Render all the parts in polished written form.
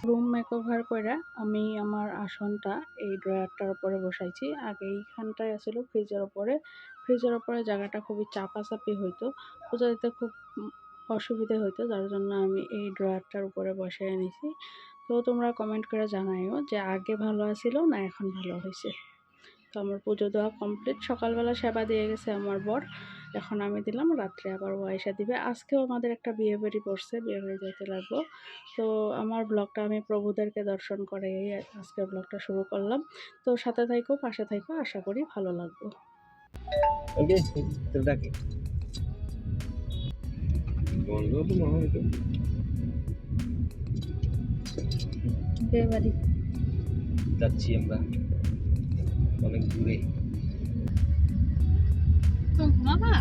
Room makeover কইরা আমি আমার আসনটা এই ড্রয়ারটার উপরে বসাইছি। আগে এইখানটায় আছিল ফ্রিজের উপরে জায়গাটা খুবই চাপাচাপি হইতো। পূজা দিতে খুব অসুবিধা হইতো, যার জন্য আমি এই ড্রয়ারটার উপরে বসাইয়া নিছি। তো তোমরা কমেন্ট করে জানাইও যে আগে ভালো আছিল না এখন ভালো হইছে। তো আমার পুজো দেওয়া কমপ্লিট। সকালবেলা সেবা দিয়ে গেছে আমার বর, এখন আমি দিলাম, রাত্রে আবার ও আইসা দিবে। আজকেও আমাদের একটা বিয়ে বাড়ি পড়ছে, বিয়ে বাড়ি যাইতে লাগবো। তো আমার ব্লগটা আমি প্রভুদেরকে দর্শন করে আজকের ব্লগটা শুরু করলাম। তো সাথে থাইকো, পাশে থাইকো, আশা করি ভালো লাগবে। ওকে তো ডাকে বন্ধ তো না হয়তো বিয়ে বাড়ি যাচ্ছি আমরা অনেক দূরে। তো ঘুমাবা?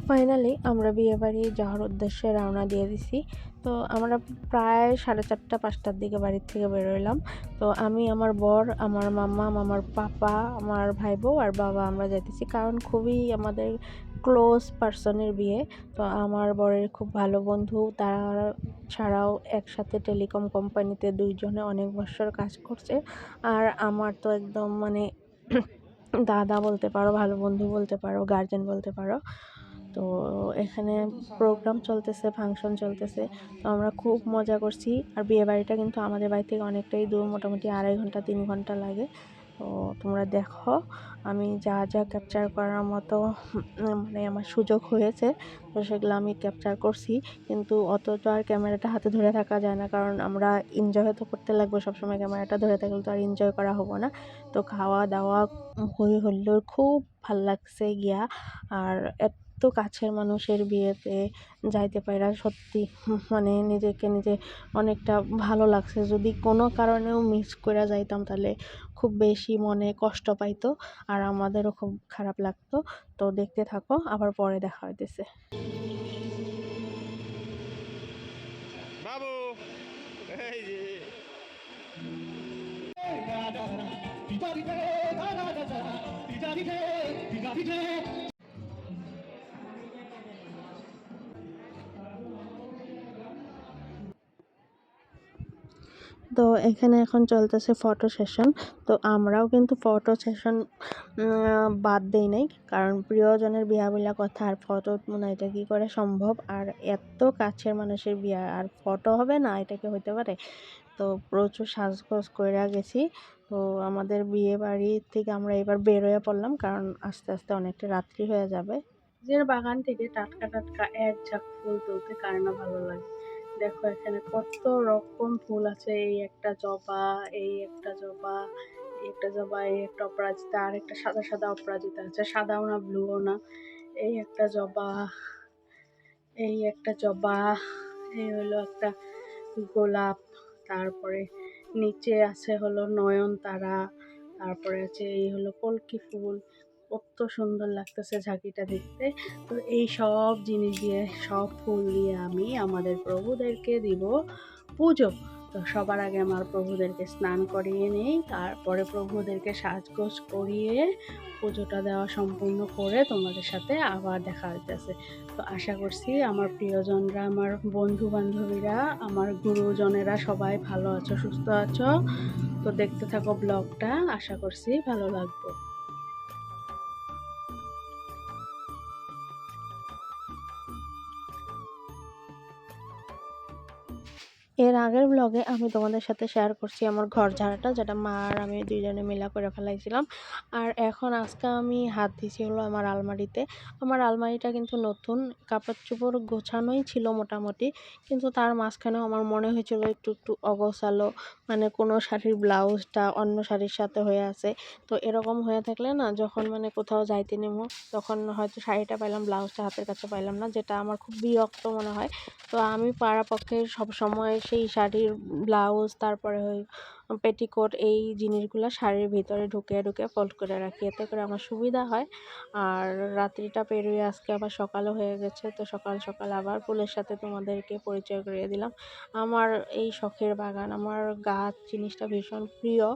ফাইনালি আমরা বিয়েবাড়ি যাওয়ার উদ্দেশ্যে রওনা দিয়ে দিছি। তো আমরা প্রায় 4:30-5টার দিকে বাড়ির থেকে বেরোইলাম। তো আমি, আমার বর, আমার মাম্মা, আমার পাপা, আমার ভাই বউ আর বাবা আমরা যাইতেছি, কারণ খুবই আমাদের ক্লোজ পার্সনের বিয়ে। তো আমার বরের খুব ভালো বন্ধু, তারা ছাড়াও একসাথে টেলিকম কোম্পানিতে দুইজনে অনেক বছর কাজ করছে। আর আমার তো একদম মানে দাদা বলতে পারো, ভালো বন্ধু বলতে পারো, গার্জেন বলতে পারো। তো এখানে প্রোগ্রাম চলতেছে, ফাংশন চলতেছে। তো আমরা খুব মজা করছি। আর বিয়ে বাড়িটা কিন্তু আমাদের বাড়ি থেকে অনেকটাই দূর, মোটামুটি 2.5 ঘন্টা 3 ঘন্টা লাগে। তো তোমরা দেখো আমি যা যা ক্যাপচার করার মতো মানে আমার সুযোগ হয়েছে, তো সেগুলো আমি ক্যাপচার করছি। কিন্তু অত তো আর ক্যামেরাটা হাতে ধরে থাকা যায় না, কারণ আমরা এনজয় তো করতে লাগবে। সবসময় ক্যামেরাটা ধরে থাকলে তো আর এনজয় করা হবো না। তো খাওয়া দাওয়া হই হুল্লোড়, খুব ভাল লাগছে গিয়া। আর এত কাছের মানুষের বিয়েতে যাইতে পাইরা সত্যি মানে নিজেকে নিজে অনেকটা ভালো লাগছে। যদি কোনো কারণেও মিস করে যাইতাম তাহলে খুব বেশি মনে কষ্ট পাইতো, আর আমাদেরও খুব খারাপ লাগতো। তো দেখতে থাকো, আবার পরে দেখা হইতেছে। বাবু এই যে তো এখানে এখন চলতেছে ফটো সেশন। তো আমরাও কিন্তু ফটো সেশন বাদ দেই নাই, কারণ প্রিয়জনের বিয়া বলা কথা, আর ফটো না এটা কি করে সম্ভব? আর এত কাছের মানুষের বিয়া আর ফটো হবে না, এটা কি হইতে পারে? তো প্রচুর সাজগোজ কইরা গেছি। তো আমাদের বিয়ে বাড়ি থেকে আমরা এবার বেরোয় পড়লাম, কারণ আস্তে আস্তে অনেকটা রাত্রি হয়ে যাবে। নিজের বাগান থেকে টাটকা টাটকা এক ঝাঁক ফুল তুলতে কার না ভালো লাগে। দেখো এখানে কত রকম ফুল আছে। এই একটা জবা, এই একটা জবা, এই একটা জবা, এই একটা অপরাজিতা, আর একটা সাদা সাদা অপরাজিতা আছে, সাদাও না ব্লুও না। এই একটা জবা, এই একটা জবা, এই হলো একটা গোলাপ, তারপরে নিচে আছে হলো নয়নতারা, তারপরে আছে এই হলো কলকি ফুল। কত সুন্দর লাগতেছে ঝাঁকিটা দেখতে। তো এই সব জিনিস দিয়ে, সব ফুল দিয়ে আমি আমাদের প্রভুদেরকে দিব পুজো। তো সবার আগে আমার প্রভুদেরকে স্নান করিয়ে নেই, তারপরে প্রভুদেরকে সাজগোজ করিয়ে পুজোটা দেওয়া সম্পূর্ণ করে তোমাদের সাথে আবার দেখা হইতেছে। তো আশা করছি আমার প্রিয়জনরা, আমার বন্ধু বান্ধবীরা, আমার গুরুজনেরা সবাই ভালো আছো, সুস্থ আছো। তো দেখতে থাকো ব্লগটা, আশা করছি ভালো লাগবে। এর আগের ব্লগে আমি তোমাদের সাথে শেয়ার করছি আমার ঘর ঝাড়াটা, যেটা মা আর আমি দুইজনে মিলা করে ফেলাইছিলাম। আর এখন আজকে আমি হাত দিয়েছি হলো আমার আলমারিতে। আমার আলমারিটা কিন্তু নতুন, কাপড় চোপড় গোছানোই ছিল মোটামুটি, কিন্তু তার মাঝখানেও আমার মনে হয়েছিল একটু একটু অগোছালো, মানে কোনো শাড়ির ব্লাউজটা অন্য শাড়ির সাথে হয়ে আছে। তো এরকম হয়ে থাকলে না, যখন মানে কোথাও যাইতে নেবো, তখন হয়তো শাড়িটা পাইলাম, ব্লাউজটা হাতের কাছে পাইলাম না, যেটা আমার খুব বিরক্ত মনে হয়। তো আমি পারাপক্ষে সবসময় সেই শাড়ির ব্লাউজ, তারপরে ওই পেটিকোট, এই জিনিসগুলো শাড়ির ভিতরে ঢুকে ঢুকে ফোল্ড করে রাখি, এতে করে আমার সুবিধা হয়। আর রাত্রিটা পেরিয়ে আজকে আবার সকালও হয়ে গেছে। তো সকাল সকাল আবার ফুলের সাথে তোমাদেরকে পরিচয় করিয়ে দিলাম। আমার এই শখের বাগান, আমার গাছ জিনিসটা ভীষণ প্রিয়।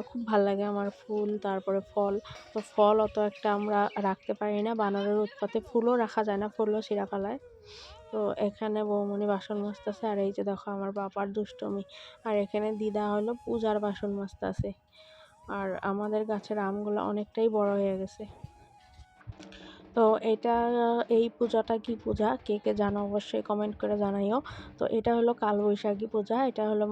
খুব ভাল লাগে আমার ফুল, তারপরে ফল। তো ফল অত একটা আমরা রাখতে পারি না, বানরের উৎপাতে ফুলও রাখা যায় না, ফুলও ছিঁড়া ফেলায়। তো এখানে বৌমনি বাসন মাজতেছে, আর এই যে দেখো আমার বাবার দুষ্টমি। আর এখানে দিদা হলো পূজার বাসন মাজতেছে। আর আমাদের গাছের আমগুলো অনেকটাই বড় হয়ে গেছে। তো এই পূজাটা কি পূজা, কে কে জানো অবশ্যই কমেন্ট করে জানাইও। তো এটা হলো কালবৈশাখী পূজা, এটা হলো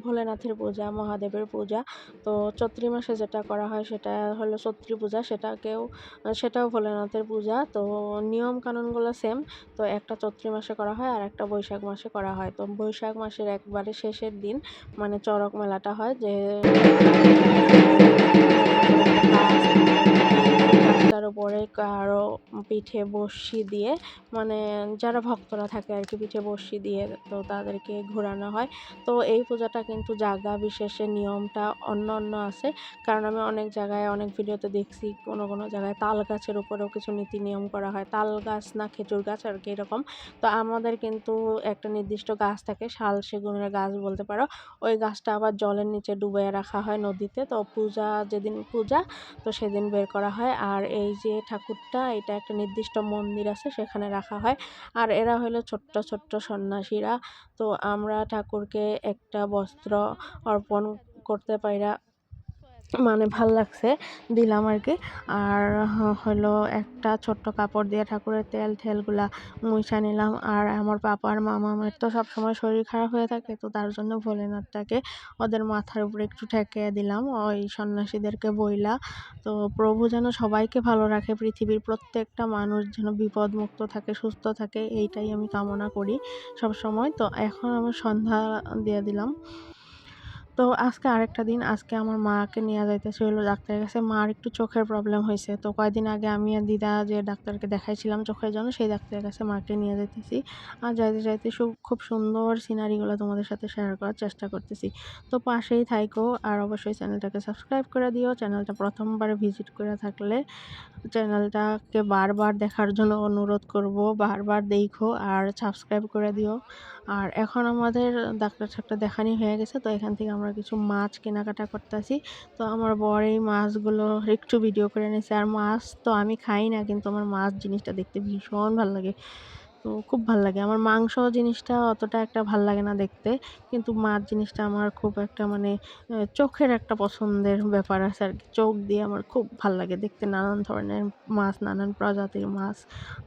ভোলেনাথের পূজা, মহাদেবের পূজা। তো চৈত্র মাসে যেটা করা হয় সেটা হলো চৈত্রী পূজা, সেটাও ভোলেনাথের পূজা। তো নিয়ম কানুনগুলো সেম। তো একটা চৈত্র মাসে করা হয় আর একটা বৈশাখ মাসে করা হয়। তো বৈশাখ মাসের একবারে শেষের দিন মানে চড়ক মেলাটা হয়, যে রাস্তার উপরে কারো পিঠে বড়শি দিয়ে, মানে যারা ভক্তরা থাকে আর কি, পিঠে বড়শি দিয়ে তো তাদেরকে ঘোরানো হয়। তো এই পূজাটা কিন্তু জায়গা বিশেষে নিয়মটা অন্য অন্য আছে, কারণ আমি অনেক জায়গায় অনেক ভিডিওতে দেখছি কোনো কোনো জায়গায় তাল গাছের উপরেও কিছু নীতি নিয়ম করা হয়, তাল গাছ না খেজুর গাছ আর কি এরকম। তো আমাদের কিন্তু একটা নির্দিষ্ট গাছ থাকে, শাল সেগুনের গাছ বলতে পারো, ওই গাছটা আবার জলের নিচে ডুবিয়ে রাখা হয় নদীতে। তো যেদিন পূজা তো সেদিন বের করা হয়। আর এই যে ঠাকুরটা, এটা একটা নির্দিষ্ট মন্দির আছে সেখানে রাখা হয়। আর এরা হলো ছোট্ট ছোট্ট সন্ন্যাসীরা। তো আমরা ঠাকুরকে একটা বস্ত্র অর্পণ করতে পাইরা মানে ভাল লাগছে, দিলাম আর কি। আর হলো একটা ছোট্ট কাপড় দিয়ে ঠাকুরের তেল ঠেলগুলা মুছা নিলাম। আর আমার পাপা আর মামামের তো সবসময় শরীর খারাপ হয়ে থাকে, তো তার জন্য ভোলেনাথটাকে ওদের মাথার উপরে একটু ঠেকিয়ে দিলাম ওই সন্ন্যাসীদেরকে বইলা। তো প্রভু যেন সবাইকে ভালো রাখে, পৃথিবীর প্রত্যেকটা মানুষ যেন বিপদ মুক্ত থাকে, সুস্থ থাকে, এইটাই আমি কামনা করি সব সময়। তো এখন আমি সন্ধ্যা দিয়ে দিলাম। তো আজকে আরেকটা দিন, আজকে আমার মাকে নিয়ে যাইতেছি হলো ডাক্তারের কাছে। মার একটু চোখের প্রবলেম হয়েছে, তো কয়েকদিন আগে আমি আর দিদা যে ডাক্তারকে দেখাইছিলাম চোখের জন্য, সেই ডাক্তারের কাছে মাকে নিয়ে যাইতেছি। আর যাইতে যাইতে খুব সুন্দর সিনারিগুলো তোমাদের সাথে শেয়ার করার চেষ্টা করতেছি। তো পাশেই থাইকো, আর অবশ্যই চ্যানেলটাকে সাবস্ক্রাইব করে দিও। চ্যানেলটা প্রথমবার ভিজিট করে থাকলে চ্যানেলটাকে বারবার দেখার জন্য অনুরোধ করব, বারবার দেখো আর সাবস্ক্রাইব করে দিও। আর এখন আমাদের ডাক্তার দেখানি হয়ে গেছে, তো এখান থেকে আমরা কিছু মাছ কেনাকাটা করতেছি। তো আমার বর এই মাছগুলো একটু ভিডিও করে নিয়েছে। আর মাছ তো আমি খাই না, কিন্তু আমার মাছ জিনিসটা দেখতে ভীষণ ভালো লাগে। তো খুব ভাল লাগে। আমার মাংস জিনিসটা অতটা একটা ভাল লাগে না দেখতে, কিন্তু মাছ জিনিসটা আমার খুব একটা মানে চোখের একটা পছন্দের ব্যাপার আছে আর কি। চোখ দিয়ে আমার খুব ভাল লাগে দেখতে, নানান ধরনের মাছ, নানান প্রজাতির মাছ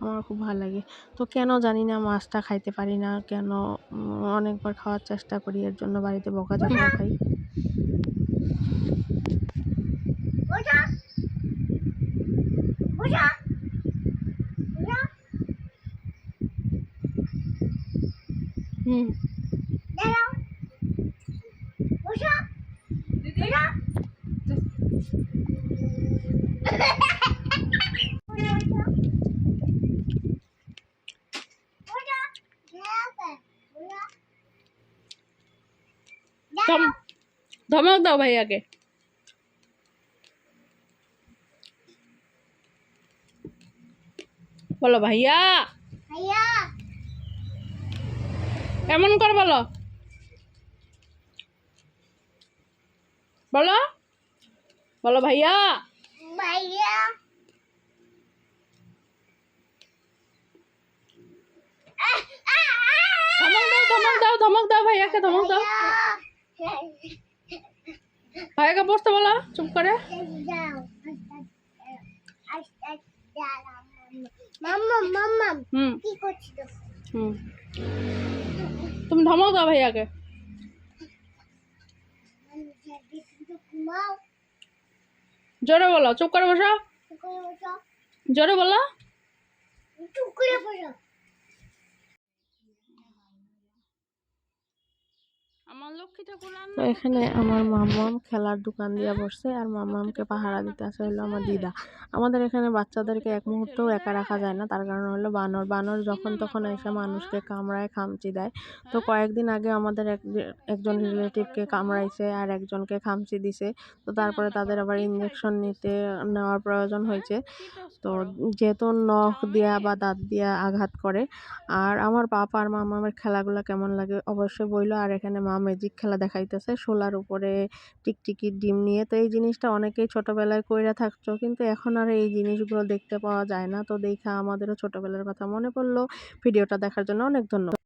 আমার খুব ভাল লাগে। তো কেন জানি না মাছটা খাইতে পারি না কেন, অনেকবার খাওয়ার চেষ্টা করি, এর জন্য বাড়িতে বকাঝকাও খাই। হুম, ধমক দাও ভাইয়াকে। বলো ভাইয়া, এমন কর বলো, বলো বলো ভাইয়া। ধমক দাও ভাইয়াকে, ধমক দাও। ভাইয়াকে বসতে বলো চুপ করে। হুম হুম, তুমি ধমক দাও ভাইয়াকে। জোরে বলো, চুপ করে বসো। জোরে বলো। তো এখানে আমার মাম্মাম খেলার দোকান দিয়ে বসছে, আর মাম্মামকে পাহারা দিতে আসে হলো আমার দিদা। আমাদের এখানে বাচ্চাদেরকে এক মুহূর্তেও একা রাখা যায় না, তার কারণ হলো বানর যখন তখন এসে মানুষকে কামড়ায়, খামচি দেয়। তো কয়েকদিন আগে আমাদের একজন রিলেটিভকে কামড়াইছে আর একজনকে খামচি দিছে। তো তারপরে তাদের আবার ইঞ্জেকশন নেওয়ার প্রয়োজন হয়েছে। তো যেহেতু নখ দিয়া বা দাঁত দিয়া আঘাত করে। আর আমার পাপা আর মামামের খেলাগুলো কেমন লাগে অবশ্যই বইলো। আর এখানে মা মেজে ম্যাজিক খেলা দেখাইতেছে শোলার উপরে টিকটিকির ডিম নিয়ে। তো এই জিনিসটা অনেকেই ছোটবেলায় কইরা থাকতো, কিন্তু এখন আর এই জিনিসগুলো দেখতে পাওয়া যায় না। তো দেইখা আমাদেরও ছোটবেলার কথা মনে পড়লো। ভিডিওটা দেখার জন্য অনেক ধন্যবাদ।